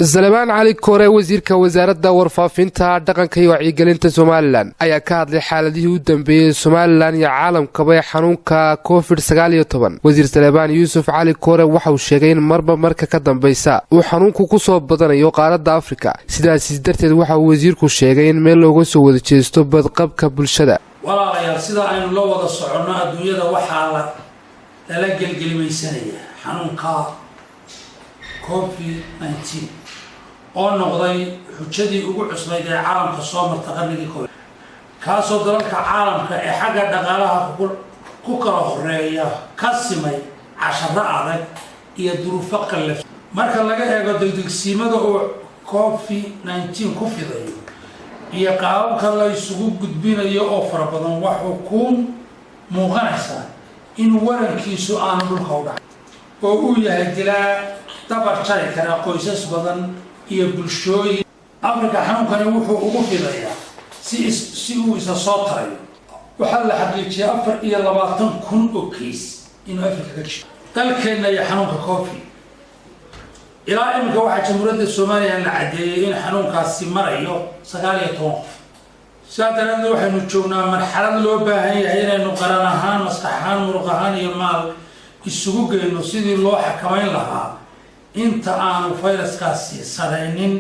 Salebaan Cali Koore wasiirka wasaaradda warfaafinta dhaqanka iyo wacyigelinta Somaliland ayaa ka hadlay xaaladihii u dambeeyay Somaliland iyo caalamkaba xanuunka COVID-19. Wasiir Salebaan Yuusuf Cali Koore waxa uu sheegay in marba marka ka dambaysa uu xanuunku ku soo badanayo qaaradda Afrika. Sidaas darteed waxa uu wasiirku sheegay in meel looga soo wada jeesto badqabka bulshada. walaalayaal sida aynu la wada socono adduunyada waxaa la gelgelimaysanaya xanuunka COVID-19 oo noqday xujadii ugu cusbayd ee caalamka soo martay qarnigii koowaad kaasoo dalalka caalamka ee xagga dhaqaalaha ku kala horeeya ka simay casharo adag iyo duruufo qallaf marka laga eego degdegsiimada uu COVID-19 ku fidayo iyo qaababka la isugu gudbinayo oo fara badan waxuu ku muuqanaysaa in warankiisu aanu dhulka u dhacay oo uu yahay dilaa dabar jari kara qoysas badan iyo bulshooyin Afrika xanuunkani wuxuu ugu fidayaa si uu isa soo tarayo waxa la xaqiijiyay 24,000 oo kiis in Afrika ka jiro dalkeena iyo xanuunka COVID ilaa imika waxa jamhuuriyadda Soomaaliya la cadeeyay in xanuunkaasi marayo 19 qof saadana waxaynu joognaa marxalad loo baahan yahay inaynu qaran ahaan maskax ahaan muruq ahaan iyo maal isugu geeyno sidii loo xakameyn lahaa inta aanu fayraskaasi sareynin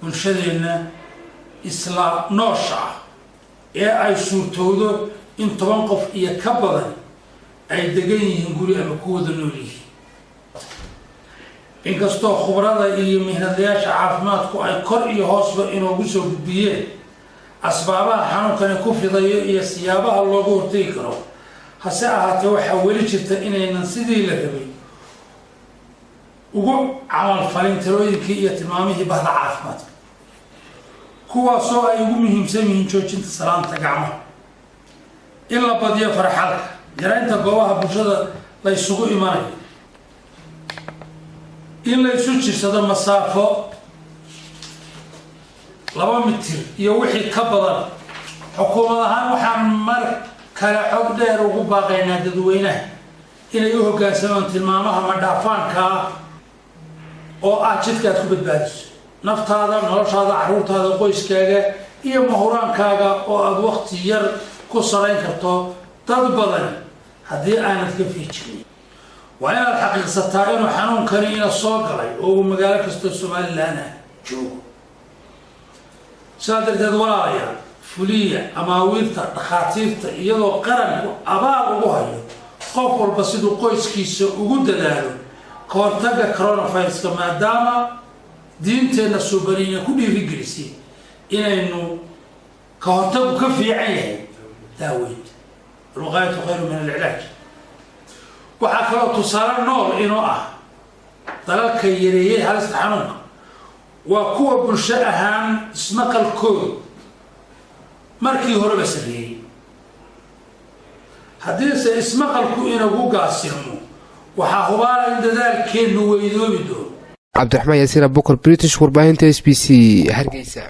bulshadeena isla noosha ee ay suurtoodo in 10 qof iyo ka badan ay degan yihiin guri ama ku wada nool yihiin inkastoo khubarada iyo mihnadayaasha caafimaadku ay kor iyo hoosba inoogu soo gudbiyeen asbaabaha xanuunkani ku fidayo iyo siyaabaha looga hortegi karo hase ahaatee waxaa weli jirta inaynan sidii la rabay ugu camal falin talooyinkii iyo tilmaamihii bahda caafimaadka kuwaasoo ay ugu muhiimsan yihiin joojinta salaanta gacmaha in la badiyo farxalka yaraynta goobaha bulshada la isugu imanayo in la isu jirsado masaafo 2 mitir iyo wixii ka badan xukuumad ahaan waxaan mar kale xog dheer ugu baaqaynaa dadweynaha inay u hoggaansamaan tilmaamaha madhaafaanka oo jidkaad ku badbaadiso naftaada noloshaada carruurtaada qoyskaaga iyo mahuraankaaga oo aad waqti yar ku sarayn karto dad badan haddii aanad ka fiijin waa inaad xaqiiqsataa inuu xanuunkani ina soo galay oo uu magaalo kastoo Somaliland joogo sidaa darteed walaalayaal fuliya amaawiirta dhakhaatiirta iyadoo qaranku abaal ugu hayo qof walba siduu qoyskiisa ugu dadaalo kahortaga coronaviruska maadaama diinteena suubaniina ku dhiirigelisay inaynu kahortagu ka fiican yahay daaweynta alwaqaayatu khayru min alcilaaj waxaa kaloo tusaale nool inuu dalalka yareeyay halista xanuunka waa kuwa bulsho ahaan ismaqalkooda markii horeba sareeyay haddiise ismaqalku inagu gaasirmo waxaa hubaala in dadaalkeenu weydoobi doono Cabdiraxmaan Yaasiin Abukar British warbaahinta SBC Hargeysa.